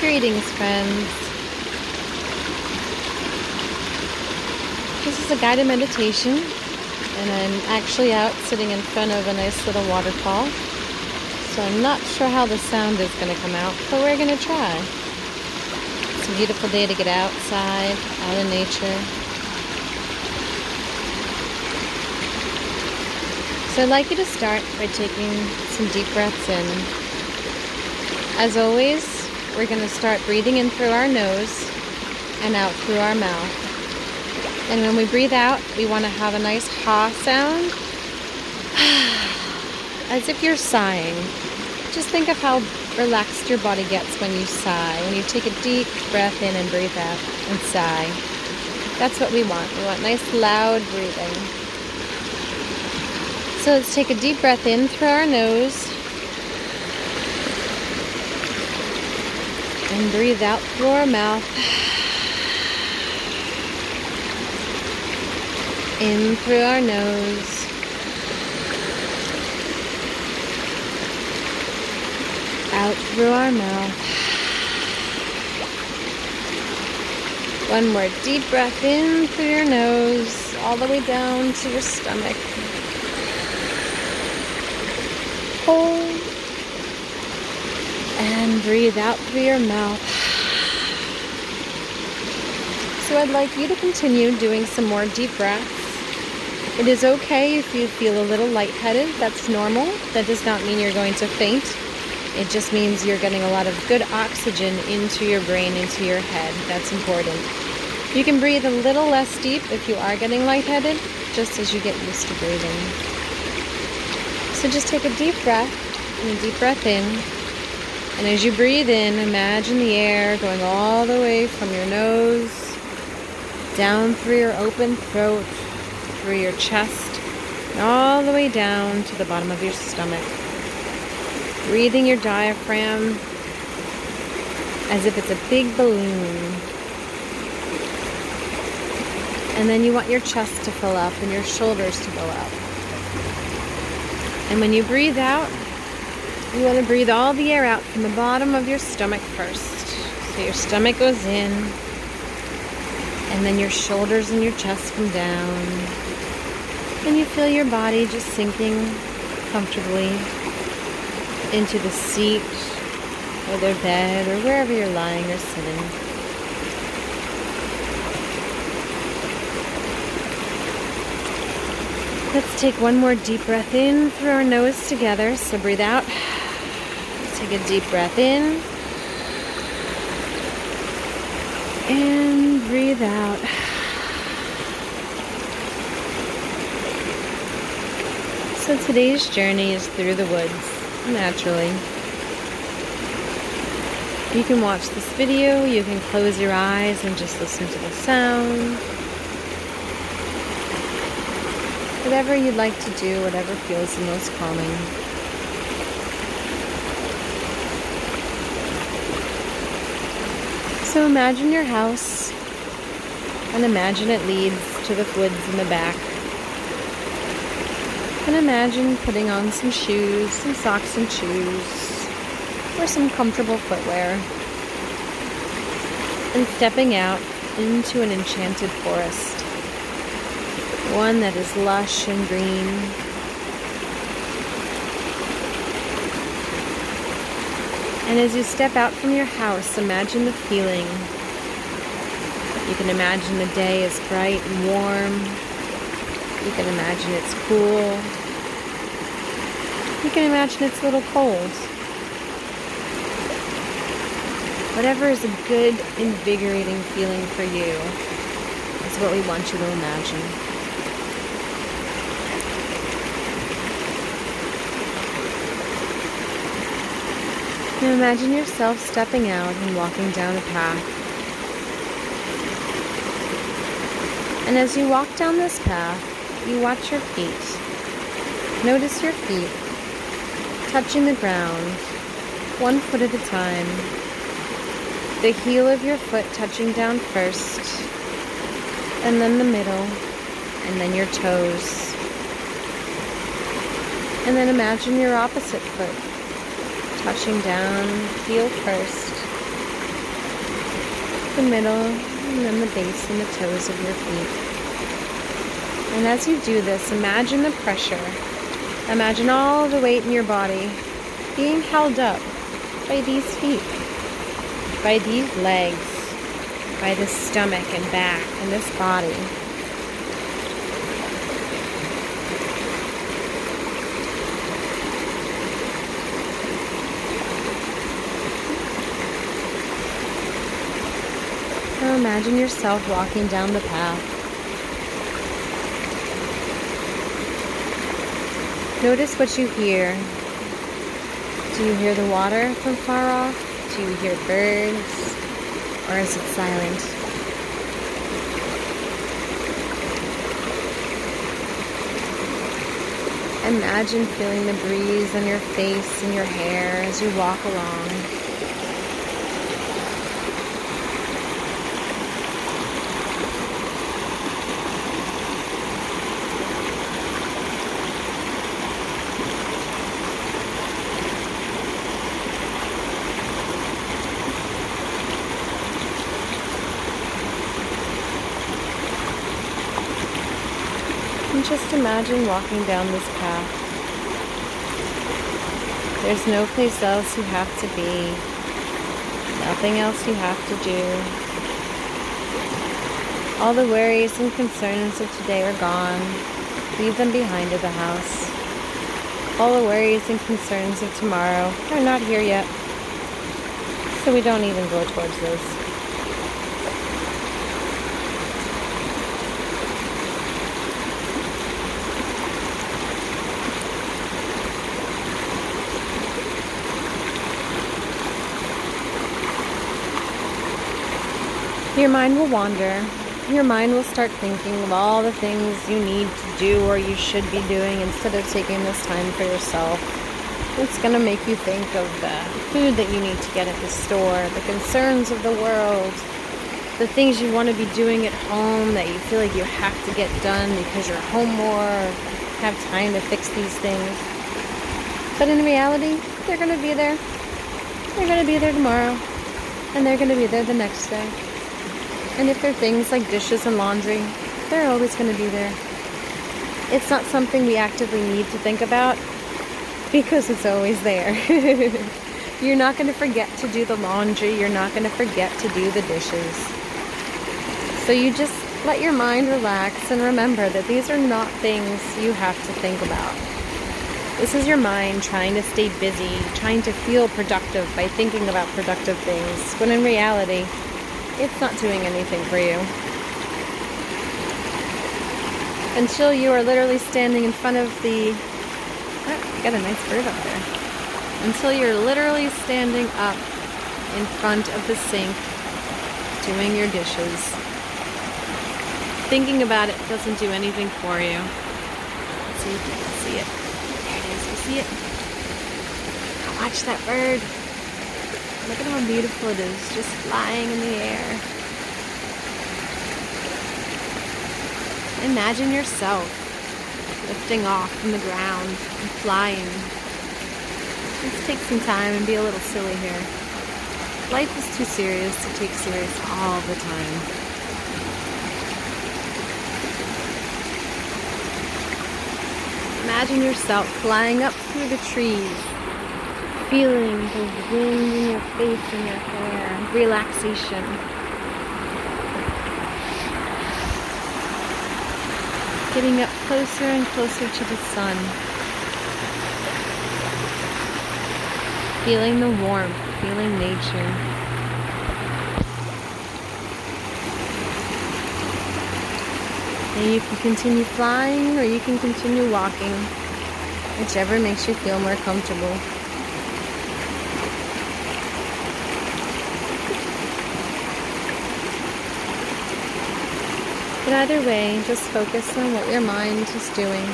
Greetings, friends. This is a guided meditation, and I'm actually out sitting in front of a nice little waterfall. So I'm not sure how the sound is going to come out, but we're going to try. It's a beautiful day to get outside, out in nature. So I'd like you to start by taking some deep breaths in. As always, we're going to start breathing in through our nose and out through our mouth. And when we breathe out, we want to have a nice ha sound, as if you're sighing. Just think of how relaxed your body gets when you sigh. When you take a deep breath in and breathe out and sigh. That's what we want. We want nice loud breathing. So let's take a deep breath in through our nose and breathe out through our mouth. In through our nose. Out through our mouth. One more deep breath in through your nose, all the way down to your stomach. Hold. And breathe out through your mouth. So I'd like you to continue doing some more deep breaths. It is okay if you feel a little lightheaded. That's normal. That does not mean you're going to faint. It just means you're getting a lot of good oxygen into your brain, into your head. That's important. You can breathe a little less deep if you are getting lightheaded, just as you get used to breathing. So just take a deep breath and a deep breath in. And as you breathe in, imagine the air going all the way from your nose, down through your open throat, through your chest, and all the way down to the bottom of your stomach. Breathing your diaphragm as if it's a big balloon. And then you want your chest to fill up and your shoulders to go up. And when you breathe out, you want to breathe all the air out from the bottom of your stomach first. So your stomach goes in, and then your shoulders and your chest come down. And you feel your body just sinking comfortably into the seat or the bed or wherever you're lying or sitting. Let's take one more deep breath in through our nose together. So breathe out. Take a deep breath in. And breathe out. So today's journey is through the woods, naturally. You can watch this video, you can close your eyes and just listen to the sound. Whatever you'd like to do, whatever feels the most calming. So imagine your house, and imagine it leads to the woods in the back. And imagine putting on some shoes, some socks and shoes, or some comfortable footwear, and stepping out into an enchanted forest. One that is lush and green. And as you step out from your house, imagine the feeling. You can imagine the day is bright and warm. You can imagine it's cool. You can imagine it's a little cold. Whatever is a good, invigorating feeling for you is what we want you to imagine. Now imagine yourself stepping out and walking down a path. And as you walk down this path, you watch your feet. Notice your feet touching the ground, one foot at a time. The heel of your foot touching down first, and then the middle, and then your toes. And then imagine your opposite foot touching down, heel first, the middle, and then the base and the toes of your feet. And as you do this, imagine the pressure. Imagine all the weight in your body being held up by these feet, by these legs, by the stomach and back and this body. Now imagine yourself walking down the path. Notice what you hear. Do you hear the water from far off? Do you hear birds? Or is it silent? Imagine feeling the breeze on your face and your hair as you walk along. And just imagine walking down this path. There's no place else you have to be. Nothing else you have to do. All the worries and concerns of today are gone. Leave them behind at the house. All the worries and concerns of tomorrow are not here yet. So we don't even go towards those. Your mind will wander. Your mind will start thinking of all the things you need to do or you should be doing instead of taking this time for yourself. It's going to make you think of the food that you need to get at the store, the concerns of the world, the things you want to be doing at home that you feel like you have to get done because you're home more or have time to fix these things. But in reality, they're going to be there. They're going to be there tomorrow. And they're going to be there the next day. And if they're things like dishes and laundry, they're always going to be there. It's not something we actively need to think about because it's always there. You're not going to forget to do the laundry. You're not going to forget to do the dishes. So you just let your mind relax and remember that these are not things you have to think about. This is your mind trying to stay busy, trying to feel productive by thinking about productive things, when in reality, it's not doing anything for you. Until you are literally standing in front of the... Oh, got a nice bird up there. Until you're literally standing up in front of the sink, doing your dishes. Thinking about it doesn't do anything for you. Let's see if you can see it. There it is. You see it? Now watch that bird. Look at how beautiful it is, just flying in the air. Imagine yourself lifting off from the ground and flying. Let's take some time and be a little silly here. Life is too serious to take serious all the time. Imagine yourself flying up through the trees, feeling the wind in your face and your hair, relaxation. Getting up closer and closer to the sun. Feeling the warmth, feeling nature. And you can continue flying or you can continue walking, whichever makes you feel more comfortable. But either way, just focus on what your mind is doing.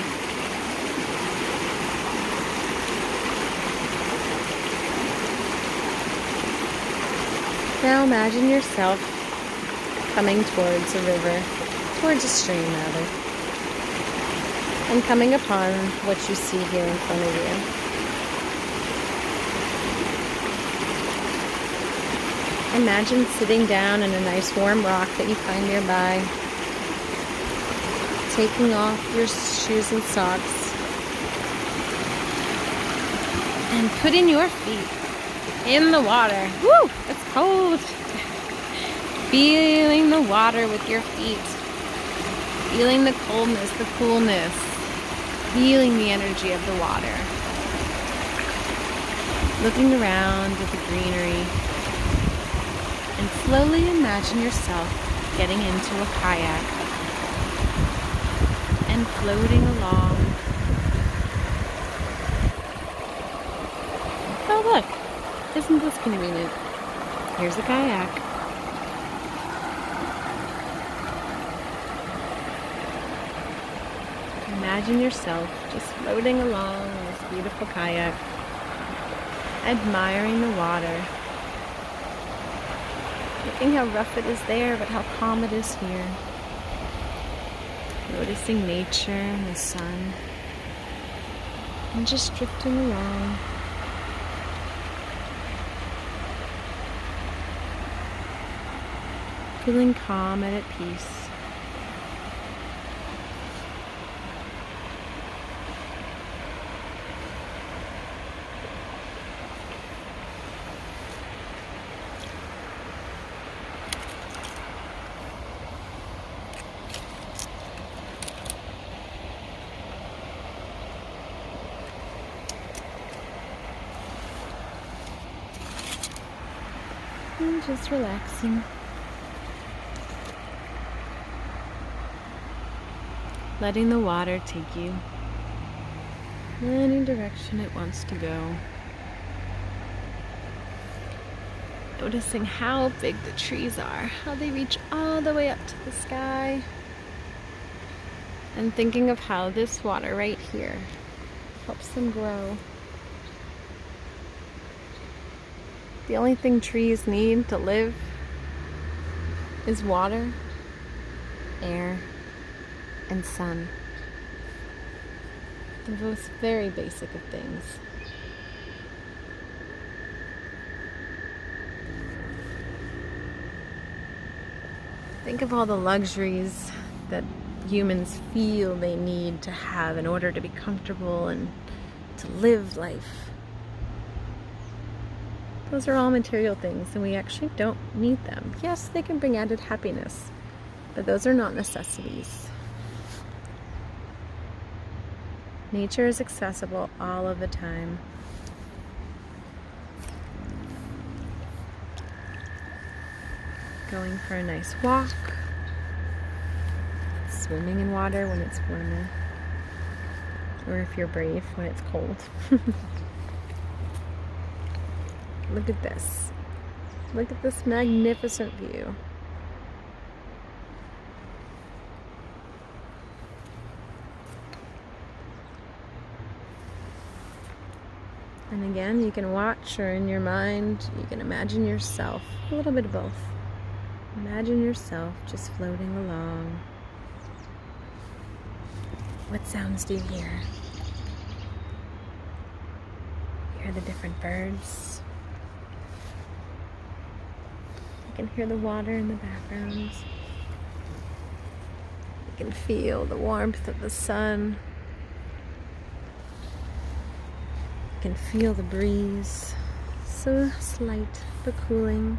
Now imagine yourself coming towards a river, towards a stream rather, and coming upon what you see here in front of you. Imagine sitting down in a nice warm rock that you find nearby, taking off your shoes and socks, and putting your feet in the water. Woo! It's cold. Feeling the water with your feet. Feeling the coldness, the coolness. Feeling the energy of the water. Looking around at the greenery. And slowly imagine yourself getting into a kayak and floating along. Oh look, isn't this convenient? Here's a kayak. Imagine yourself just floating along in this beautiful kayak, admiring the water. Looking how rough it is there, but how calm it is here. Noticing nature and the sun. And just drifting along. Feeling calm and at peace. And just relaxing. Letting the water take you any direction it wants to go. Noticing how big the trees are, how they reach all the way up to the sky. And thinking of how this water right here helps them grow. The only thing trees need to live is water, air, and sun. The most very basic of things. Think of all the luxuries that humans feel they need to have in order to be comfortable and to live life. Those are all material things, and we actually don't need them. Yes, they can bring added happiness, but those are not necessities. Nature is accessible all of the time. Going for a nice walk, swimming in water when it's warmer, or if you're brave, when it's cold. Look at this. Look at this magnificent view. And again, you can watch, or in your mind, you can imagine yourself, a little bit of both. Imagine yourself just floating along. What sounds do you hear? You hear the different birds. You can hear the water in the background. You can feel the warmth of the sun. You can feel the breeze, so slight but cooling.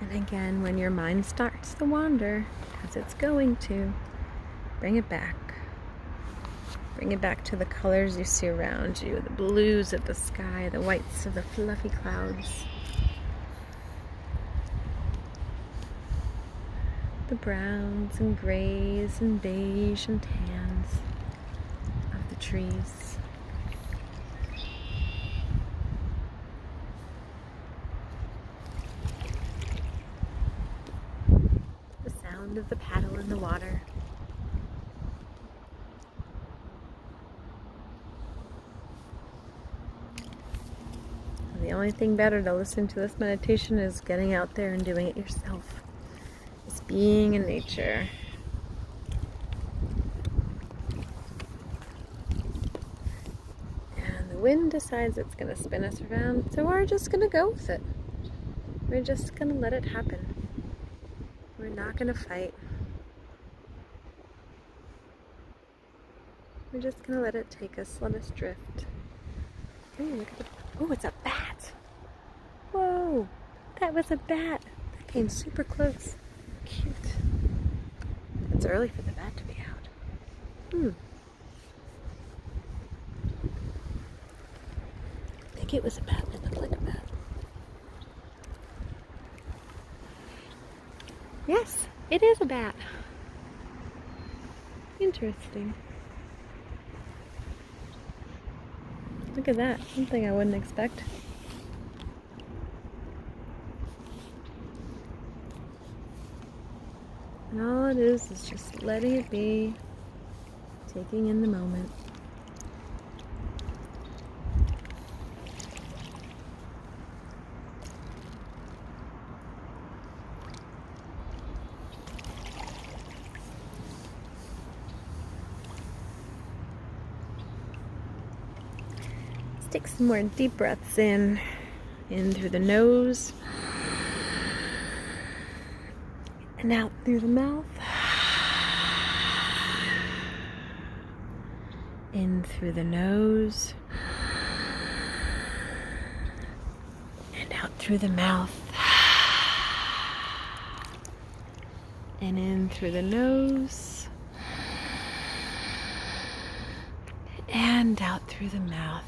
And again, when your mind starts to wander, as it's going to, bring it back. Bring it back to the colors you see around you, the blues of the sky, the whites of the fluffy clouds, the browns and grays and beige and tans of the trees. The sound of the paddle in the water. The only thing better to listen to this meditation is getting out there and doing it yourself. Just being in nature. And the wind decides it's going to spin us around, so we're just going to go with it. We're just going to let it happen. We're not going to fight. We're just going to let it take us, let us drift. Ooh, look at oh, it's a bat. Whoa, that was a bat. That came super close. Cute. It's early for the bat to be out. I think it was a bat. It looked like a bat. Yes, it is a bat. Interesting. Look at that. Something I wouldn't expect. And all it is just letting it be, taking in the moment. Let's take some more deep breaths in through the nose. And out through the mouth. In through the nose. And out through the mouth. And in through the nose. And out through the mouth.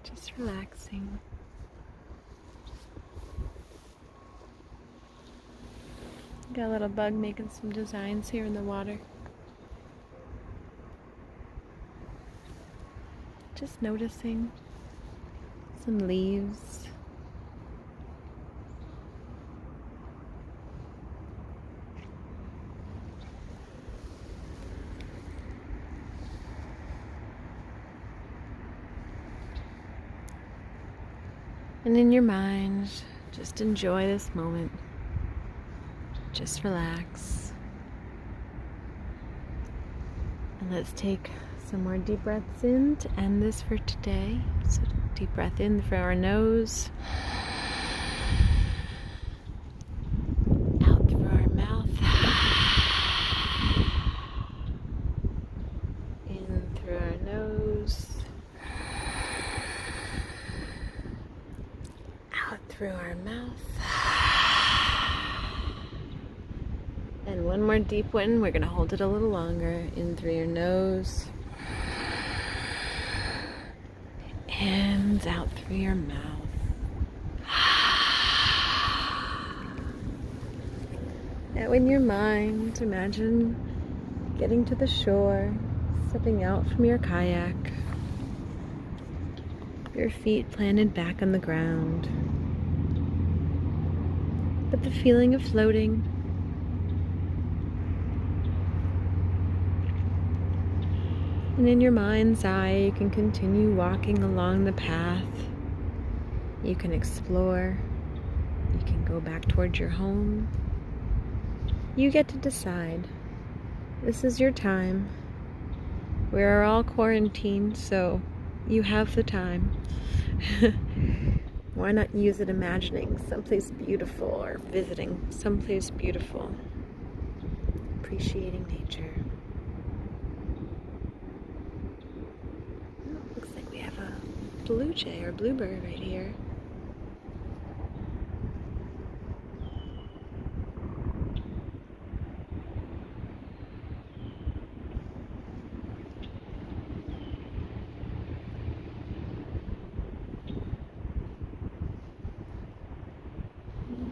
Just relaxing. Got a little bug making some designs here in the water. Just noticing some leaves. And in your mind, just enjoy this moment. Just relax. And let's take some more deep breaths in to end this for today. So deep breath in through our nose. Out through our mouth. In through our nose. Out through our mouth. And one more deep one. We're going to hold it a little longer. In through your nose. And out through your mouth. Now in your mind, imagine getting to the shore, stepping out from your kayak, your feet planted back on the ground. But the feeling of floating, and in your mind's eye, you can continue walking along the path. You can explore. You can go back towards your home. You get to decide. This is your time. We are all quarantined, so you have the time. Why not use it imagining someplace beautiful or visiting someplace beautiful? Appreciating nature. Looks like we have a blue jay or bluebird right here.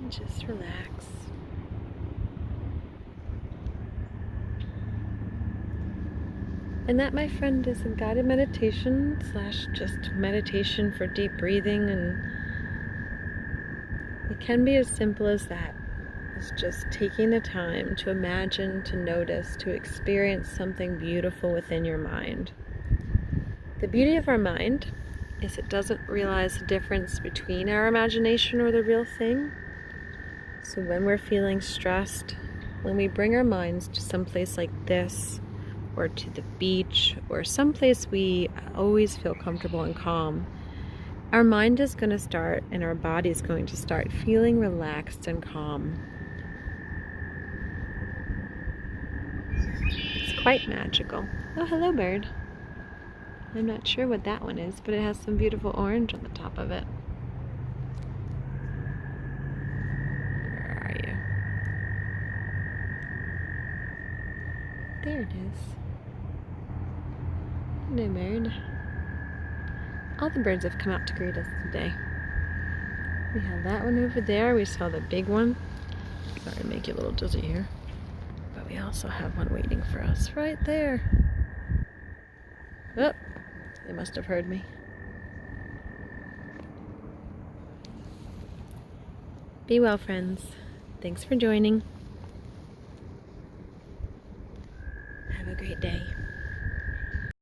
Just relax. And that, my friend, is a guided meditation / just meditation for deep breathing, and it can be as simple as that. It's just taking the time to imagine, to notice, to experience something beautiful within your mind. The beauty of our mind is it doesn't realize the difference between our imagination or the real thing. So when we're feeling stressed, when we bring our minds to some place like this, or to the beach, or someplace we always feel comfortable and calm, our mind is going to start and our body is going to start feeling relaxed and calm. It's quite magical. Oh, hello, bird. I'm not sure what that one is, but it has some beautiful orange on the top of it. Where are you? There it is. Hello, bird. All the birds have come out to greet us today. We have that one over there. We saw the big one. Sorry to make you a little dizzy here. But we also have one waiting for us right there. Oh, they must have heard me. Be well, friends. Thanks for joining. Have a great day.